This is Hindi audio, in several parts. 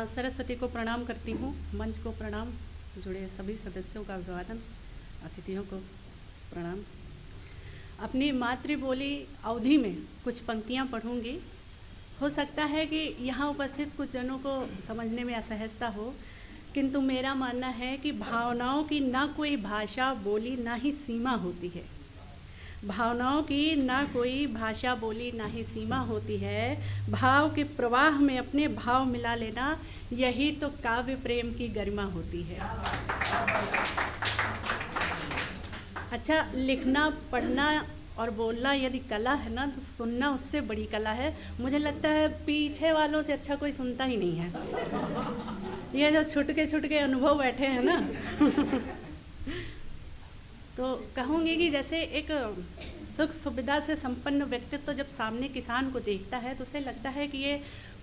सरस्वती को प्रणाम करती हूँ, मंच को प्रणाम, जुड़े सभी सदस्यों का अभिवादन, अतिथियों को प्रणाम। अपनी मातृबोली अवधी में कुछ पंक्तियाँ पढ़ूंगी। हो सकता है कि यहाँ उपस्थित कुछ जनों को समझने में असहजता हो, किंतु मेरा मानना है कि भावनाओं की ना कोई भाषा बोली ना ही सीमा होती है। भावनाओं की ना कोई भाषा बोली ना ही सीमा होती है। भाव के प्रवाह में अपने भाव मिला लेना, यही तो काव्य प्रेम की गरिमा होती है। अच्छा, लिखना, पढ़ना और बोलना यदि कला है ना, तो सुनना उससे बड़ी कला है। मुझे लगता है पीछे वालों से अच्छा कोई सुनता ही नहीं है। ये जो छुटके अनुभव बैठे हैं ना तो कहूँगी कि जैसे एक सुख सुविधा से संपन्न व्यक्तित्व तो जब सामने किसान को देखता है तो उसे लगता है कि ये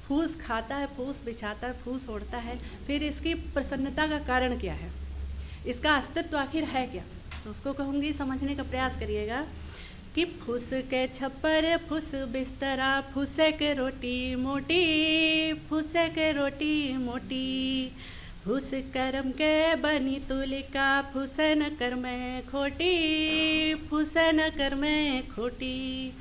फूस खाता है, फूस बिछाता है, फूस ओढ़ता है, फिर इसकी प्रसन्नता का कारण क्या है, इसका अस्तित्व आखिर है क्या। तो उसको कहूँगी समझने का प्रयास करिएगा कि फूस के छप्पर फूस बिस्तरा, फूसे के रोटी मोटी, फूसे के रोटी मोटी, फूस करम के बनी तुलिका, फूसे न कर में खोटी, फूसे न कर में खोटी,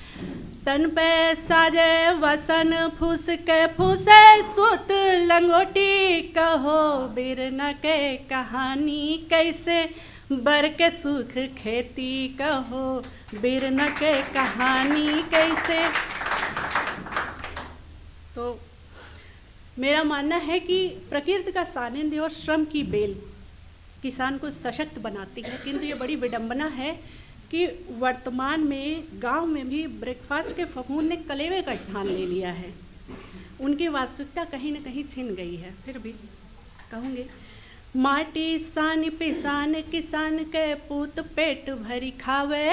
तन पे साजे वसन फूस के फूसे सुत लंगोटी, कहो बिरना के कहानी कैसे बर के सुख खेती, कहो बिरना के कहानी कैसे। तो मेरा मानना है कि प्रकृति का सानिध्य और श्रम की बेल किसान को सशक्त बनाती है, किंतु ये बड़ी विडंबना है कि वर्तमान में गांव में भी ब्रेकफास्ट के फफूंद ने कलेवे का स्थान ले लिया है। उनकी वास्तविकता कहीं न कहीं छिन गई है। फिर भी कहूँगी, माटी सान पिसान किसान के पूत पेट भरी खावे,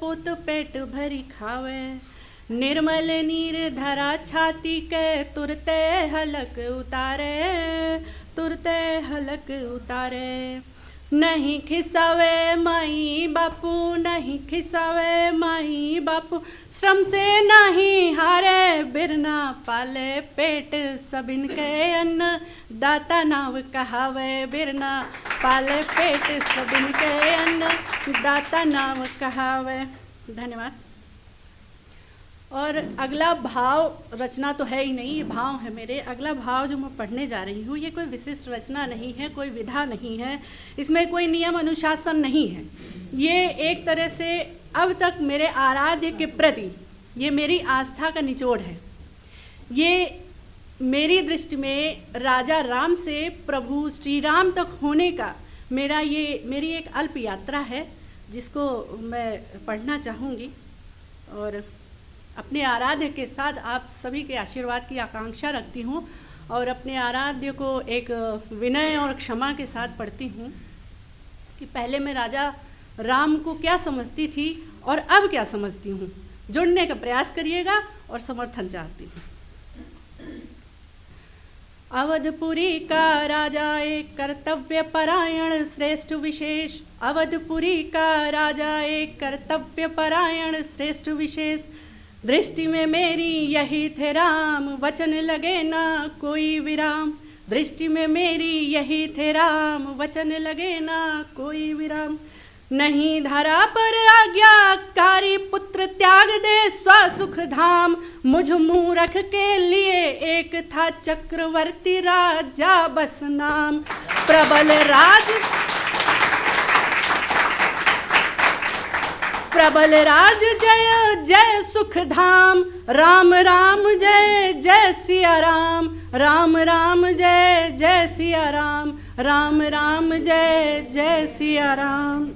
पूत पेट भरी खावे, निर्मल नीर धरा छाती के तुरते हलक उतारे, तुरते हलक उतारे, नहीं खिसावे माई बापू, नहीं खिसावे माई बापू, श्रम से नहीं हारे, बिरना पाले पेट सबिन के अन्न, दाता नाव कहावे, बिरना पाले पेट सबिन के अन्न, दाता नाव कहावे। धन्यवाद। और अगला भाव रचना तो है ही नहीं, ये भाव है मेरे। अगला भाव जो मैं पढ़ने जा रही हूँ ये कोई विशिष्ट रचना नहीं है, कोई विधा नहीं है, इसमें कोई नियम अनुशासन नहीं है। ये एक तरह से अब तक मेरे आराध्य के प्रति ये मेरी आस्था का निचोड़ है। ये मेरी दृष्टि में राजा राम से प्रभु श्री राम तक होने का मेरी एक अल्प यात्रा है, जिसको मैं पढ़ना चाहूँगी और अपने आराध्य के साथ आप सभी के आशीर्वाद की आकांक्षा रखती हूँ और अपने आराध्य को एक विनय और क्षमा के साथ पढ़ती हूँ कि पहले मैं राजा राम को क्या समझती थी और अब क्या समझती हूँ। जुड़ने का प्रयास करिएगा और समर्थन चाहती हूँ। अवधपुरी का राजा एक कर्तव्य परायण श्रेष्ठ विशेष, अवधपुरी का राजा एक कर्तव्य परायण श्रेष्ठ विशेष, दृष्टि में मेरी यही थे राम, वचन लगे ना कोई विराम, दृष्टि में मेरी यही थे राम, वचन लगे ना कोई विराम, नहीं धरा पर आज्ञाकारी पुत्र त्याग दे स्वसुख धाम, मुझ मूरख के लिए एक था चक्रवर्ती राजा बस नाम, प्रबल राज जय जय सुख धाम, राम राम जय जय सिया राम, राम राम जय जय सिया राम, राम राम जय जय सिया राम।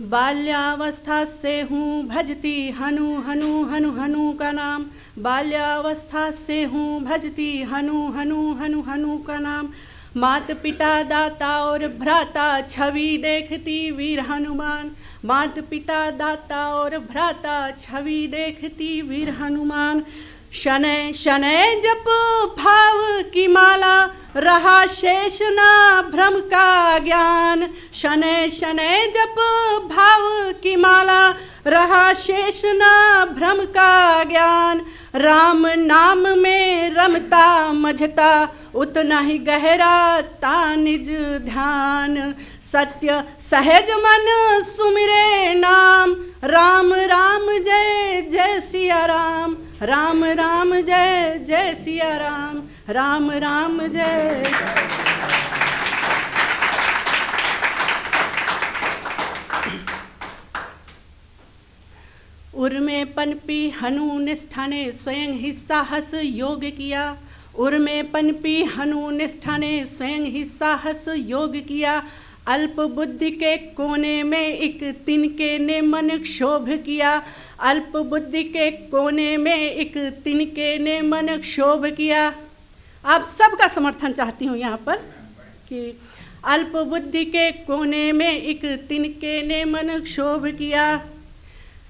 बाल्यावस्था से हूँ भजती हनु हनु हनु हनु का नाम, बाल्यावस्था से हूँ भजती हनु हनु हनु हनु का नाम, मात पिता दाता और भ्राता छवि देखती वीर हनुमान, मात पिता दाता और भ्राता छवि देखती वीर हनुमान, शनै शनै जप भाव की माला, रहा शेष ना भ्रम का ज्ञान, शनै शनै जप भाव की माला, रहा शेष ना भ्रम का ज्ञान। राम नाम में रमता मझता, उतना ही गहरा ता निज ध्यान। सत्य सहज मन सुमिरे नाम, राम राम जय जय सिया राम। राम राम जय जय सिया राम। राम राम जय। उर्मे पनपी हनु निष्ठा ने स्वयं ही साहस योग किया। उर्मे पनपी हनु निष्ठा ने स्वयं ही साहस योग किया। अल्प बुद्धि के कोने में एक तिनके ने मन क्षोभ किया। अल्प बुद्धि के कोने में एक तिनके ने मन क्षोभ किया। आप सबका समर्थन चाहती हूँ यहाँ पर कि अल्प बुद्धि के कोने में एक तिनके ने मन क्षोभ किया।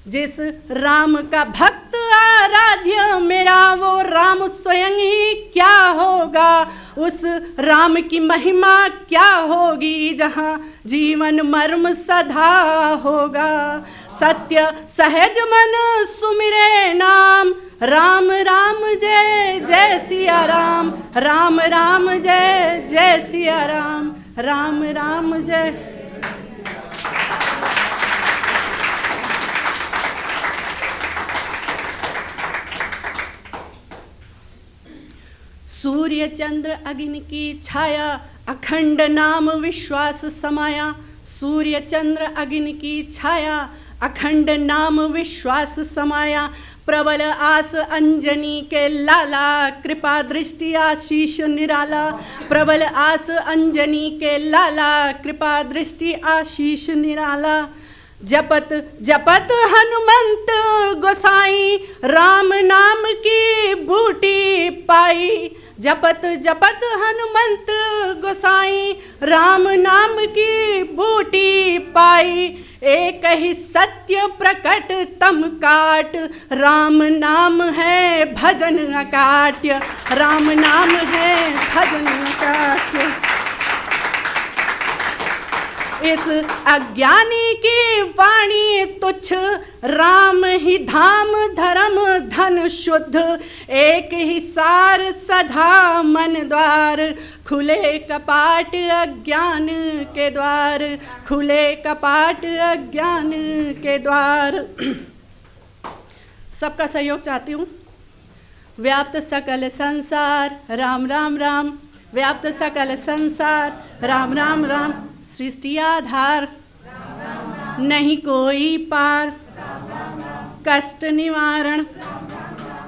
जिस राम का भक्त आराध्य मेरा, वो राम स्वयं ही क्या होगा। उस राम की महिमा क्या होगी, जहाँ जीवन मर्म सदा होगा। सत्य सहज मन सुमिरे नाम, राम राम जय जय सिया राम। राम राम जय जय सिया राम। राम राम जय। सूर्य चंद्र अग्नि की छाया, अखंड नाम विश्वास समाया। सूर्य चंद्र अग्नि की छाया, अखंड नाम विश्वास समाया। प्रबल आस अंजनी के लाला, कृपा दृष्टि आशीष निराला। प्रबल आस अंजनी के लाला, कृपा दृष्टि आशीष निराला। जपत जपत हनुमंत गोसाई, राम नाम की बूटी पाई। जपत जपत हनुमंत गोसाई, राम नाम की बूटी पाई। एक ही सत्य प्रकट तम काट, राम नाम है भजन अकाट्य। राम नाम है भजन अकाट्य। इस अज्ञानी की वाणी तुच्छ, राम ही धाम धर्म धन शुद्ध। एक ही सार सधा मन द्वार, खुले कपाट अज्ञान के द्वार। खुले कपाट अज्ञान के द्वार। सबका सहयोग चाहती हूँ। व्याप्त सकल संसार, राम राम राम। व्याप्त सकल संसार, राम राम राम। सृष्टि आधार, नहीं कोई पार। कष्ट निवारण,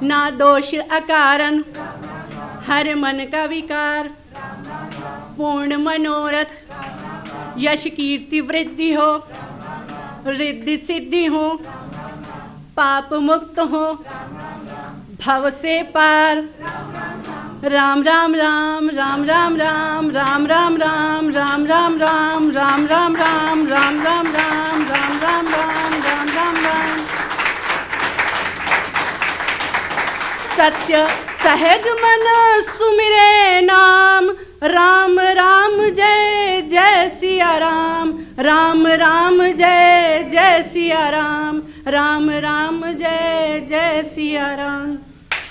ना दोष अकारण। हर मन का विकार, पूर्ण मनोरथ। यश कीर्ति वृद्धि हो, रिद्धि सिद्धि हो। पाप मुक्त हो, भव से पार। राम राम राम। राम राम राम। राम राम राम। राम राम राम। राम राम राम। राम राम राम। राम राम राम। राम राम राम। सत्य सहज मन सुमिरे नाम, राम राम जय जय सिया राम। राम राम जय जय सिया राम। राम राम जय जय सिया राम।